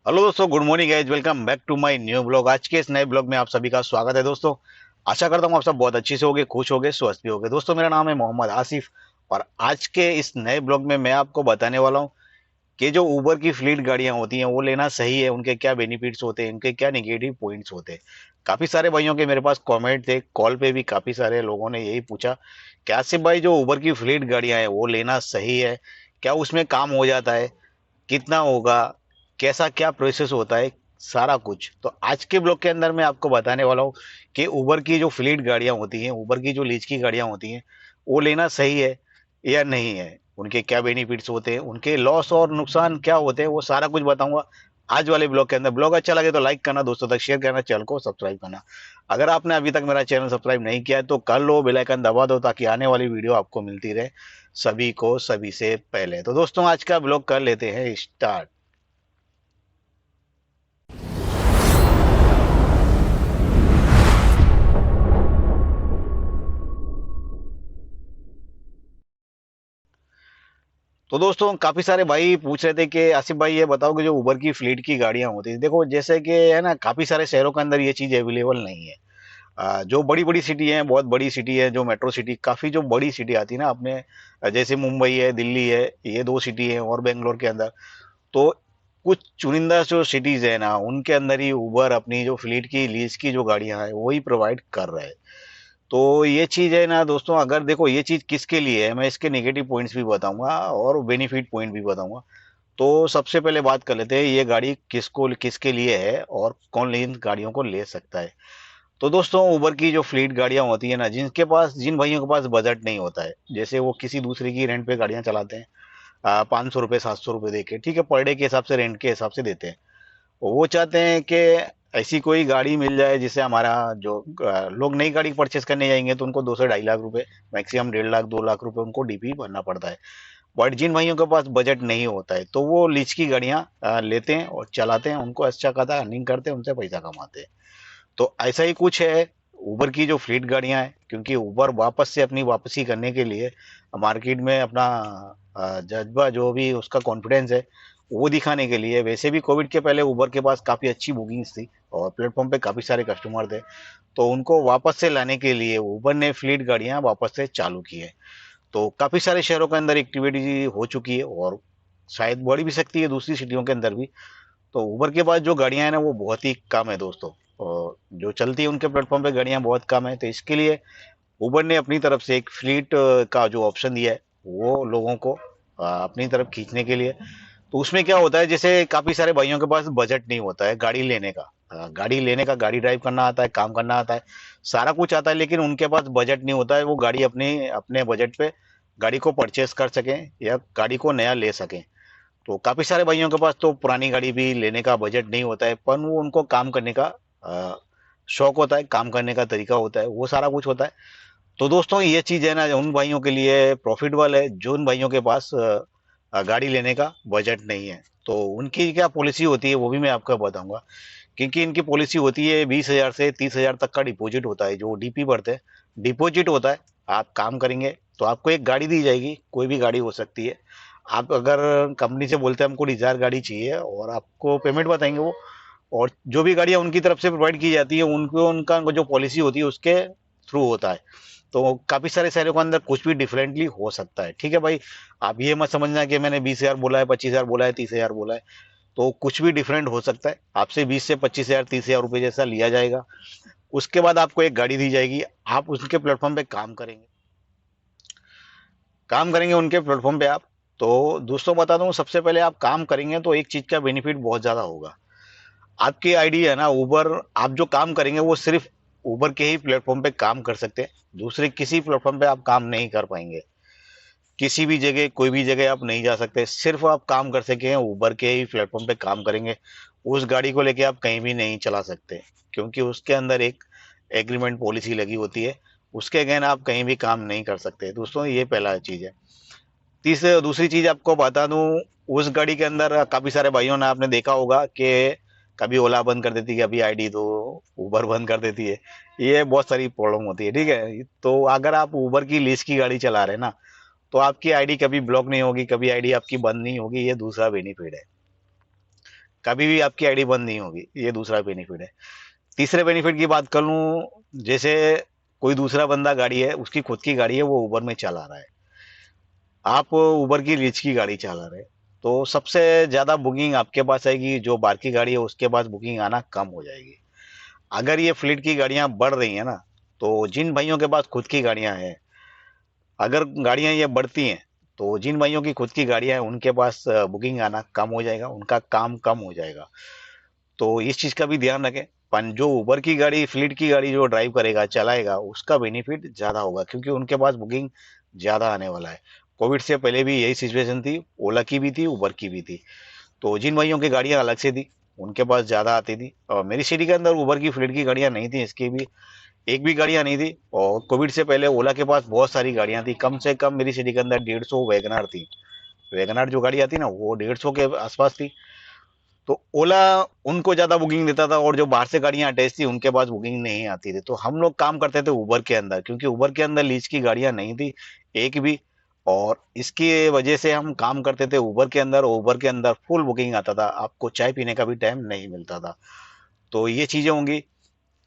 Hello दोस्तों, good morning guys. Welcome back to my new blog. आज के इस नए ब्लॉग में आप सभी का स्वागत है दोस्तों। आशा करता हूँ आप सब बहुत अच्छे से होगे, खुश होगे, स्वस्थ भी होगे। दोस्तों, मेरा नाम है मोहम्मद आसिफ और आज के इस नए ब्लॉग में मैं आपको बताने वाला हूँ कि जो उबर की फ्लीट गाड़ियां होती हैं वो लेना सही है, उनके क्या बेनिफिट्स होते हैं, उनके क्या निगेटिव पॉइंट्स होते हैं। काफी सारे भाइयों के मेरे पास कमेंट थे, कॉल पे भी काफी सारे लोगों ने यही पूछा कि आसिफ भाई, जो उबर की फ्लीट गाड़ियां हैं वो लेना सही है क्या, उसमें काम हो जाता है, कितना होगा, कैसा क्या प्रोसेस होता है, सारा कुछ। तो आज के ब्लॉग के अंदर मैं आपको बताने वाला हूँ कि उबर की जो फ्लीट गाड़ियां होती हैं, उबर की जो लीज की गाड़ियां होती हैं, वो लेना सही है या नहीं है, उनके क्या बेनिफिट्स होते हैं, उनके लॉस और नुकसान क्या होते हैं, वो सारा कुछ बताऊंगा आज वाले ब्लॉग के अंदर। ब्लॉग अच्छा लगे तो लाइक करना, दोस्तों तक शेयर करना, चैनल को सब्सक्राइब करना। अगर आपने अभी तक मेरा चैनल सब्सक्राइब नहीं किया है तो कर लो, बेल आइकन दबा दो ताकि आने वाली वीडियो आपको मिलती रहे सभी को, सभी से पहले। तो दोस्तों, आज का ब्लॉग कर लेते हैं स्टार्ट। तो दोस्तों, काफी सारे भाई पूछ रहे थे कि आसिफ भाई ये बताओ कि जो उबर की फ्लीट की गाड़ियां होती है, देखो जैसे कि है ना, काफी सारे शहरों के अंदर ये चीज अवेलेबल नहीं है। जो बड़ी बड़ी सिटी है, बहुत बड़ी सिटी है, जो मेट्रो सिटी, काफी जो बड़ी सिटी आती है ना अपने, जैसे मुंबई है, दिल्ली है, ये दो सिटी है और बेंगलोर के अंदर। तो कुछ चुनिंदा जो सिटीज है ना, उनके अंदर ही उबर अपनी जो फ्लीट की लीज की जो गाड़ियां हैं वही प्रोवाइड कर रहे हैं। तो ये चीज है ना दोस्तों, अगर देखो ये चीज किसके लिए है, मैं इसके नेगेटिव पॉइंट्स भी बताऊंगा और बेनिफिट पॉइंट भी बताऊंगा। तो सबसे पहले बात कर लेते हैं, ये गाड़ी किसको किसके लिए है और कौन इन गाड़ियों को ले सकता है। तो दोस्तों, उबर की जो फ्लीट गाड़ियां होती है ना, जिनके पास, जिन भाइयों के पास बजट नहीं होता है, जैसे वो किसी दूसरे की रेंट पे गाड़ियां चलाते हैं, 500 रुपये 700 रुपये दे के, ठीक है, पर डे के हिसाब से, रेंट के हिसाब से देते हैं। वो चाहते हैं कि ऐसी कोई गाड़ी मिल जाए जिससे हमारा जो लोग नई गाड़ी परचेस करने जाएंगे तो उनको 2 से 2.5 लाख रुपए, मैक्सिमम 1.5 लाख 2 लाख रुपए उनको डीपी भरना पड़ता है। बट जिन भाइयों के पास बजट नहीं होता है तो वो लीज की गाड़ियां लेते हैं और चलाते हैं, उनको अच्छा खासा अर्निंग करते हैं, उनसे पैसा कमाते हैं। तो ऐसा ही कुछ है उबर की जो फ्लीट गाड़ियां हैं, क्योंकि उबर वापस से अपनी वापसी करने के लिए मार्केट में अपना जज्बा, जो भी उसका कॉन्फिडेंस है, वो दिखाने के लिए, वैसे भी कोविड के पहले उबर के पास काफ़ी अच्छी बुकिंग्स थी और प्लेटफॉर्म पे काफ़ी सारे कस्टमर थे। तो उनको वापस से लाने के लिए उबर ने फ्लीट गाड़ियां वापस से चालू की है। तो काफ़ी सारे शहरों के अंदर एक्टिविटी हो चुकी है और शायद बढ़ भी सकती है दूसरी सिटियों के अंदर भी। तो उबर के पास जो गाड़ियां हैं ना वो बहुत ही कम है दोस्तों, और जो चलती है उनके प्लेटफॉर्म पे गाड़ियां बहुत कम है। तो इसके लिए उबर ने अपनी तरफ से एक फ्लीट का जो ऑप्शन दिया है वो लोगों को अपनी तरफ खींचने के लिए। तो उसमें क्या होता है, जैसे काफी सारे भाइयों के पास बजट नहीं होता है गाड़ी लेने का, गाड़ी ड्राइव करना आता है, काम करना आता है, सारा कुछ आता है, लेकिन उनके पास बजट नहीं होता है वो गाड़ी अपने अपने बजट पे गाड़ी को परचेस कर सकें या गाड़ी को नया ले सकें। तो काफी सारे भाइयों के पास तो पुरानी गाड़ी भी लेने का बजट नहीं होता है, पर वो उनको काम करने का शौक होता है, काम करने का तरीका होता है, वो सारा कुछ होता है। तो दोस्तों, ये चीज है ना उन भाइयों के लिए प्रॉफिटेबल है जो उन भाइयों के पास गाड़ी लेने का बजट नहीं है। तो उनकी क्या पॉलिसी होती है वो भी मैं आपको बताऊंगा। क्योंकि इनकी पॉलिसी होती है 20,000 से 30,000 तक का डिपॉजिट होता है, जो डीपी भरते हैं, डिपॉजिट होता है। आप काम करेंगे तो आपको एक गाड़ी दी जाएगी, कोई भी गाड़ी हो सकती है। आप अगर कंपनी से बोलते हैं हमको डिजायर गाड़ी चाहिए और आपको पेमेंट बताएंगे वो, और जो भी गाड़ियां उनकी तरफ से प्रोवाइड की जाती है उनको, उनका जो पॉलिसी होती है उसके थ्रू होता है। तो काफी सारे शहरों के अंदर कुछ भी डिफरेंटली हो सकता है, ठीक है भाई। आप ये मत समझना कि मैंने 20,000 बोला है, 25,000 बोला है, 30,000 बोला है। तो कुछ भी डिफरेंट हो सकता है, आपसे 20 से 25,000 30,000 रुपये जैसा लिया जाएगा। उसके बाद आपको एक गाड़ी दी जाएगी, आप उसके प्लेटफॉर्म पे काम करेंगे उनके प्लेटफॉर्म पे आप। तो दोस्तों, बता दूं, सबसे पहले आप काम करेंगे तो एक चीज का बेनिफिट बहुत ज्यादा होगा। आपकी आईडी है ना उबर, आप जो काम करेंगे वो सिर्फ उबर के ही प्लेटफॉर्म पे काम कर सकते हैं, दूसरे किसी प्लेटफॉर्म पे आप काम नहीं कर पाएंगे। किसी भी जगह, कोई भी जगह आप नहीं जा सकते, सिर्फ आप काम कर सके उबर के ही प्लेटफॉर्म पे काम करेंगे। उस गाड़ी को लेके आप कहीं भी नहीं चला सकते, क्योंकि उसके अंदर एक एग्रीमेंट पॉलिसी लगी होती है, उसके अगेन आप कहीं भी काम नहीं कर सकते दोस्तों। ये पहला चीज है। तीसरे दूसरी चीज आपको बता दूं, उस गाड़ी के अंदर काफी सारे भाइयों ने, आपने देखा होगा कि कभी ओला बंद कर देती है, कभी आईडी तो उबर बंद कर देती है। ये बहुत सारी प्रॉब्लम होती है, ठीक है। तो अगर आप उबर की लीज की गाड़ी चला रहे हैं ना, तो आपकी आईडी कभी ब्लॉक नहीं होगी, कभी आईडी आपकी बंद नहीं होगी, ये दूसरा बेनिफिट है। कभी भी आपकी आईडी बंद नहीं होगी, ये दूसरा बेनिफिट है। तीसरे बेनिफिट की बात कर लूँ, जैसे कोई दूसरा बंदा गाड़ी है, उसकी खुद की गाड़ी है, वो उबर में चला रहा है, आप उबर की लीज की गाड़ी चला रहे हैं, तो सबसे ज़्यादा बुकिंग आपके पास आएगी, जो बाहर की गाड़ी है उसके पास बुकिंग आना कम हो जाएगी। अगर ये फ्लीट की गाड़ियां बढ़ रही हैं ना, तो जिन भाइयों के पास खुद की गाड़ियां हैं, अगर गाड़ियां ये बढ़ती हैं, तो जिन भाइयों की खुद की गाड़ियां हैं उनके पास बुकिंग आना कम हो जाएगा, उनका काम कम हो जाएगा। तो इस चीज़ का भी ध्यान रखें। पर जो उबर की गाड़ी, फ्लीट की गाड़ी जो ड्राइव करेगा, चलाएगा, उसका बेनिफिट ज़्यादा होगा, क्योंकि उनके पास बुकिंग ज़्यादा आने वाला है। कोविड से पहले भी यही सिचुएशन थी, ओला की भी थी, उबर की भी थी। तो जिन भाइयों की गाड़ियां अलग से थी, उनके पास ज़्यादा आती थी। और मेरी सिटी के अंदर उबर की, फ्लीट की गाड़ियां नहीं थी, इसकी भी एक भी गाड़ियां नहीं थी। और कोविड से पहले ओला के पास बहुत सारी गाड़ियां थी, कम से कम मेरी सिटी के अंदर 150 वैगनार थी। वैगनार जो गाड़ी आती ना, वो 150 के आसपास थी। तो ओला उनको ज्यादा बुकिंग देता था, और जो बाहर से गाड़ियां अटैच थी उनके पास बुकिंग नहीं आती थी। तो हम लोग काम करते थे उबर के अंदर, क्योंकि उबर के अंदर लीज की गाड़ियां नहीं थी एक भी। और इसकी वजह से हम काम करते थे उबर के अंदर। उबर के अंदर फुल बुकिंग आता था, आपको चाय पीने का भी टाइम नहीं मिलता था। तो ये चीजें होंगी।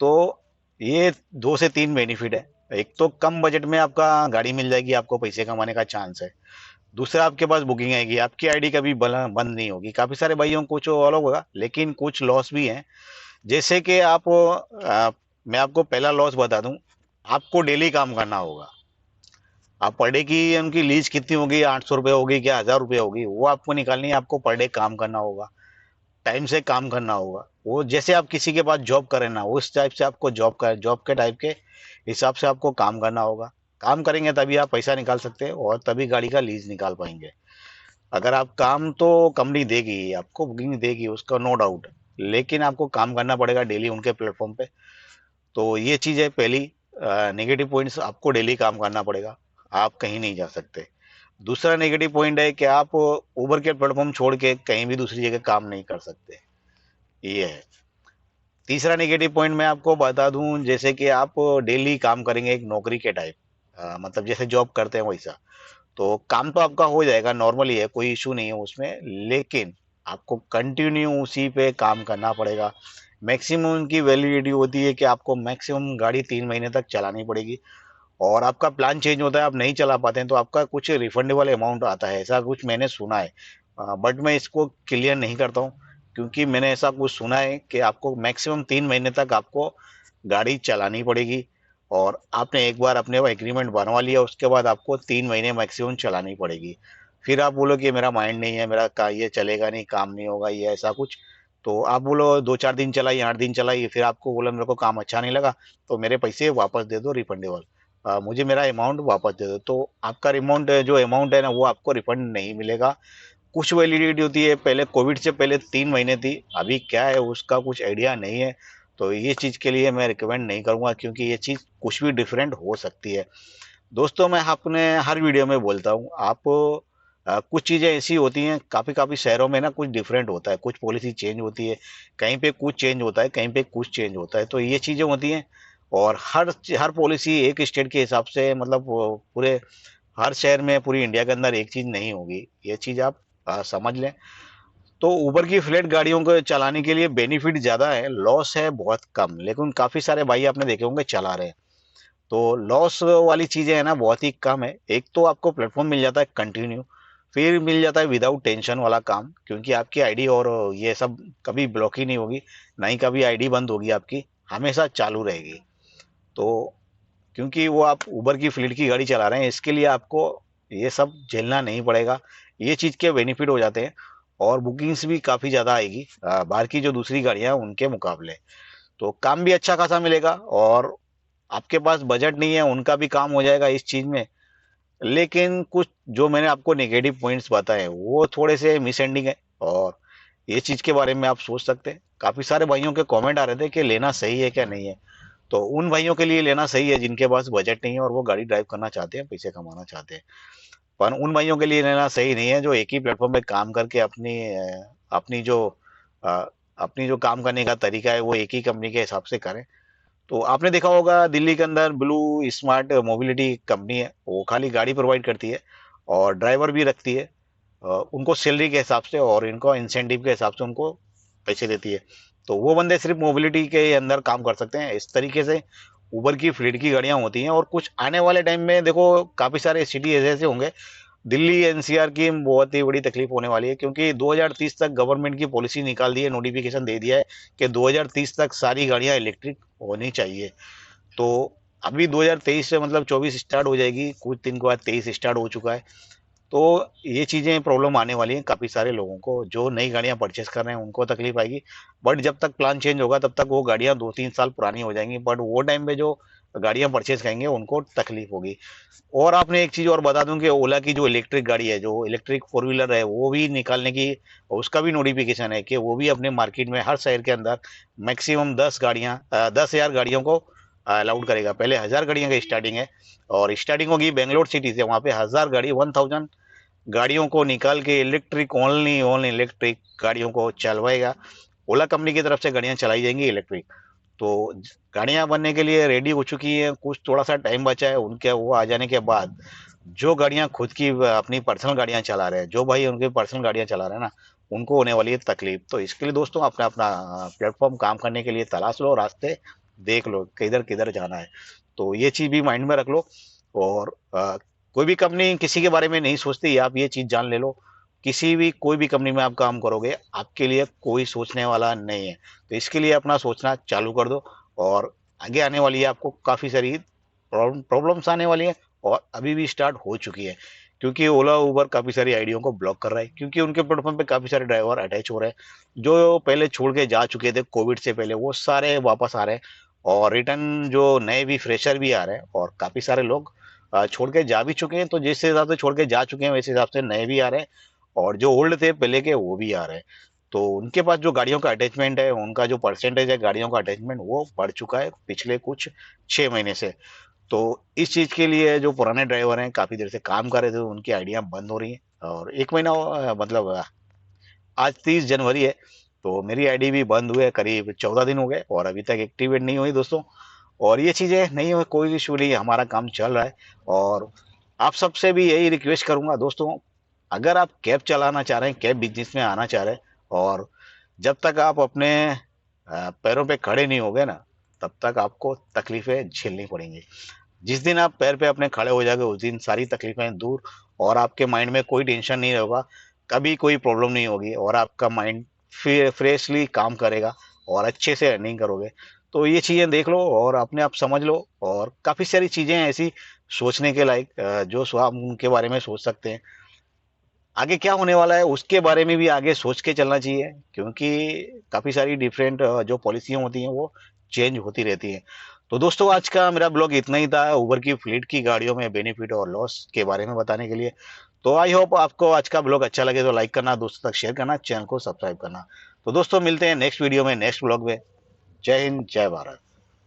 तो ये 2 से 3 बेनिफिट है। एक तो कम बजट में आपका गाड़ी मिल जाएगी, आपको पैसे कमाने का चांस है। दूसरा, आपके पास बुकिंग आएगी, आपकी आईडी कभी बंद नहीं होगी। काफी सारे भाइयों को कुछ अलग होगा, लेकिन कुछ लॉस भी हैं। जैसे कि मैं आपको पहला लॉस बता दूं, आपको डेली काम करना होगा। आप पर डे की उनकी लीज कितनी होगी, 800 रुपये होगी क्या 1000 रुपये होगी, वो आपको निकालनी है। आपको पर डे काम करना होगा, टाइम से काम करना होगा। वो जैसे आप किसी के पास जॉब करें ना, उस टाइप से आपको जॉब के टाइप के हिसाब से आपको काम करना होगा। काम करेंगे तभी आप पैसा निकाल सकते हैं, और तभी गाड़ी का लीज निकाल पाएंगे। अगर आप काम तो कंपनी देगी, आपको बुकिंग देगी, उसका नो डाउट, लेकिन आपको काम करना पड़ेगा डेली उनके प्लेटफॉर्म पे। तो ये चीज़ है पहली। नेगेटिव पॉइंट्स, आपको डेली काम करना पड़ेगा, आप कहीं नहीं जा सकते। दूसरा नेगेटिव पॉइंट है कि आप उबर के प्लेटफॉर्म छोड़ के कहीं भी दूसरी जगह काम नहीं कर सकते, ये है। तीसरा नेगेटिव पॉइंट मैं आपको बता दूं, जैसे कि आप डेली काम करेंगे एक नौकरी के टाइप, मतलब जैसे जॉब करते हैं वैसा। तो काम तो आपका हो जाएगा, नॉर्मली है, कोई इशू नहीं है उसमें, लेकिन आपको कंटिन्यू उसी पे काम करना पड़ेगा। मैक्सिमम की वैलिडिटी होती है कि आपको मैक्सिमम गाड़ी 3 महीने तक चलानी पड़ेगी। और आपका प्लान चेंज होता है, आप नहीं चला पाते हैं, तो आपका कुछ रिफंडेबल अमाउंट आता है, ऐसा कुछ मैंने सुना है। बट मैं इसको क्लियर नहीं करता हूँ, क्योंकि मैंने ऐसा कुछ सुना है कि आपको मैक्सिमम 3 महीने तक आपको गाड़ी चलानी पड़ेगी। और आपने एक बार अपने एग्रीमेंट बनवा लिया, उसके बाद आपको 3 महीने मैक्सिमम चलानी पड़ेगी। फिर आप बोलो कि मेरा माइंड नहीं है, मेरा का ये चलेगा नहीं, काम नहीं होगा, ये ऐसा कुछ। तो आप बोलो 2-4 दिन चलाई, 8 दिन चलाई, फिर आपको बोला मेरे को काम अच्छा नहीं लगा, तो मेरे पैसे वापस दे दो रिफंडेबल, मुझे मेरा अमाउंट वापस दे दो। तो आपका अमाउंट, जो अमाउंट है ना, वो आपको रिफंड नहीं मिलेगा। कुछ वैलिडिटी होती है, पहले कोविड से पहले 3 महीने थी, अभी क्या है उसका कुछ आइडिया नहीं है। तो ये चीज़ के लिए मैं रिकमेंड नहीं करूँगा, क्योंकि ये चीज़ कुछ भी डिफरेंट हो सकती है। दोस्तों, मैं अपने हर वीडियो में बोलता हूँ, आप कुछ चीज़ें ऐसी होती हैं, काफ़ी काफ़ी शहरों में ना कुछ डिफरेंट होता है, कुछ पॉलिसी चेंज होती है, कहीं पे कुछ चेंज होता है, कहीं पे कुछ चेंज होता है, तो ये चीज़ें होती हैं। और हर पॉलिसी एक स्टेट के हिसाब से, मतलब पूरे हर शहर में, पूरी इंडिया के अंदर एक चीज़ नहीं होगी, ये चीज़ आप समझ लें। तो उबर की फ्लेट गाड़ियों को चलाने के लिए बेनिफिट ज़्यादा है, लॉस है बहुत कम, लेकिन काफ़ी सारे भाई आपने देखे होंगे चला रहे हैं। तो लॉस वाली चीजें है ना, बहुत ही कम है। एक तो आपको प्लेटफॉर्म मिल जाता है कंटिन्यू, फिर मिल जाता है विदाउट टेंशन वाला काम, क्योंकि आपकी आईडी और ये सब कभी ब्लॉक ही नहीं होगी, ना ही कभी आईडी बंद होगी, आपकी हमेशा चालू रहेगी। तो क्योंकि वो आप उबर की फ्लीट की गाड़ी चला रहे हैं, इसके लिए आपको ये सब झेलना नहीं पड़ेगा, ये चीज़ के बेनिफिट हो जाते हैं। और बुकिंग्स भी काफ़ी ज़्यादा आएगी बाहर की जो दूसरी गाड़ियां हैं उनके मुकाबले। तो काम भी अच्छा खासा मिलेगा, और आपके पास बजट नहीं है, उनका भी काम हो जाएगा इस चीज में। लेकिन कुछ जो मैंने आपको नेगेटिव पॉइंट्स बताए, वो थोड़े से मिसएंडिंग है, और ये चीज के बारे में आप सोच सकते हैं। काफी सारे भाइयों के कमेंट आ रहे थे कि लेना सही है क्या नहीं है। तो उन भाइयों के लिए लेना सही है जिनके पास बजट नहीं है, और वो गाड़ी ड्राइव करना चाहते हैं, पैसे कमाना चाहते हैं। पर उन भाइयों के लिए लेना सही नहीं है जो एक ही प्लेटफॉर्म पे काम करके अपनी जो अ, अपनी जो काम करने का तरीका है, वो एक ही कंपनी के हिसाब से करें। तो आपने देखा होगा दिल्ली के अंदर ब्लू स्मार्ट मोबिलिटी कंपनी है, वो खाली गाड़ी प्रोवाइड करती है, और ड्राइवर भी रखती है। उनको सैलरी के हिसाब से और इनको इंसेंटिव के हिसाब से उनको पैसे देती है, तो वो बंदे सिर्फ मोबिलिटी के अंदर काम कर सकते हैं। इस तरीके से उबर की फ्लीट की गाड़ियां होती हैं। और कुछ आने वाले टाइम में देखो काफी सारे सिटी ऐसे ऐसे होंगे, दिल्ली एनसीआर की बहुत ही बड़ी तकलीफ होने वाली है, क्योंकि 2030 तक गवर्नमेंट की पॉलिसी निकाल दी है, नोटिफिकेशन दे दिया है कि 2030 तक सारी गाड़ियां इलेक्ट्रिक होनी चाहिए। तो अभी 2023 से मतलब 24 स्टार्ट हो जाएगी, कुछ दिन के बाद 23 स्टार्ट हो चुका है। तो ये चीजें प्रॉब्लम आने वाली हैं काफी सारे लोगों को, जो नई गाड़ियां परचेस कर रहे हैं उनको तकलीफ आएगी। बट जब तक प्लान चेंज होगा तब तक वो गाड़ियां 2-3 साल पुरानी हो जाएंगी, बट वो टाइम पे जो गाड़ियां परचेस करेंगे उनको तकलीफ होगी। और आपने एक चीज और बता दूं कि ओला की जो इलेक्ट्रिक गाड़ी है, जो इलेक्ट्रिक फोर व्हीलर है, वो भी निकालने की उसका भी नोटिफिकेशन है कि वो भी अपने मार्केट में हर शहर के अंदर मैक्सिमम 10,000 गाड़ियों को अलाउड करेगा। पहले 1,000 गाड़ियों का स्टार्टिंग है, और स्टार्टिंग होगी बेंगलोर सिटी से, वहां पे 1,000 गाड़ी 1,000 गाड़ियों को निकाल के इलेक्ट्रिक, ओनली ओनली इलेक्ट्रिक गाड़ियों को चलवाएगा। ओला कंपनी की तरफ से गाड़ियां चलाई जाएंगी इलेक्ट्रिक। तो गाड़ियां बनने के लिए रेडी हो चुकी हैं, कुछ थोड़ा सा टाइम बचा है उनके वो आ जाने के बाद। जो गाड़ियां खुद की अपनी पर्सनल गाड़ियां चला रहे हैं, जो भाई उनकी पर्सनल गाड़ियां चला रहे हैं ना, उनको होने वाली है तकलीफ। तो इसके लिए दोस्तों अपना अपना प्लेटफॉर्म काम करने के लिए तलाश लो, रास्ते देख लो किधर किधर जाना है। तो ये चीज भी माइंड में रख लो। और कोई भी कंपनी किसी के बारे में नहीं सोचती, आप ये चीज जान ले लो। किसी भी कोई भी कंपनी में आप काम करोगे, आपके लिए कोई सोचने वाला नहीं है। तो इसके लिए अपना सोचना चालू कर दो। और आगे आने वाली है आपको काफी सारी प्रॉब्लम्स आने वाली है, और अभी भी स्टार्ट हो चुकी है। क्योंकि ओला उबर काफी सारी आईडियों को ब्लॉक कर रहा है, क्योंकि उनके प्लेटफॉर्म पे काफी सारे ड्राइवर अटैच हो रहे हैं, जो पहले छोड़ के जा चुके थे कोविड से पहले, वो सारे वापस आ रहे हैं। और रिटर्न जो नए भी फ्रेशर भी आ रहे हैं, और काफी सारे लोग छोड़ के जा भी चुके हैं। तो जिस हिसाब से छोड़ के जा चुके हैं वैसे हिसाब से नए भी आ रहे हैं, और जो ओल्ड थे पहले के वो भी आ रहे हैं। तो उनके पास जो गाड़ियों का अटैचमेंट है, उनका जो परसेंटेज है गाड़ियों का अटैचमेंट, वो बढ़ चुका है पिछले कुछ 6 महीने से। तो इस चीज के लिए जो पुराने ड्राइवर हैं काफी देर से काम कर रहे थे, उनकी आइडिया बंद हो रही है। और 1 महीना मतलब आज 30 जनवरी है, तो मेरी आईडी भी बंद हुए करीब 14 दिन हो गए, और अभी तक एक्टिवेट नहीं हुई दोस्तों। और ये चीजें नहीं हुई, कोई इशू नहीं, हमारा काम चल रहा है। और आप सबसे भी यही रिक्वेस्ट करूंगा दोस्तों, अगर आप कैब चलाना चाह रहे हैं, कैब बिजनेस में आना चाह रहे हैं, और जब तक आप अपने पैरों पे खड़े नहीं होगे ना, तब तक आपको तकलीफें झेलनी पड़ेंगी। जिस दिन आप पैर पे अपने खड़े हो जाओगे, उस दिन सारी तकलीफें दूर, और आपके माइंड में कोई टेंशन नहीं होगा, कभी कोई प्रॉब्लम नहीं होगी, और आपका माइंड फ्रेशली काम करेगा, और अच्छे से अर्निंग करोगे। तो ये चीजें देख लो और अपने आप समझ लो। और काफी सारी चीजें ऐसी सोचने के लायक, जो हम उनके बारे में सोच सकते हैं। आगे क्या होने वाला है उसके बारे में भी आगे सोच के चलना चाहिए, क्योंकि काफी सारी डिफरेंट जो पॉलिसियां होती हैं वो चेंज होती रहती हैं। तो दोस्तों आज का मेरा ब्लॉग इतना ही था, उबर की फ्लीट की गाड़ियों में बेनिफिट और लॉस के बारे में बताने के लिए। तो आई होप आपको आज का ब्लॉग अच्छा लगे तो लाइक करना, दोस्तों तक शेयर करना, चैनल को सब्सक्राइब करना। तो दोस्तों मिलते हैं नेक्स्ट वीडियो में, नेक्स्ट ब्लॉग में। जय हिंद, जय भारत।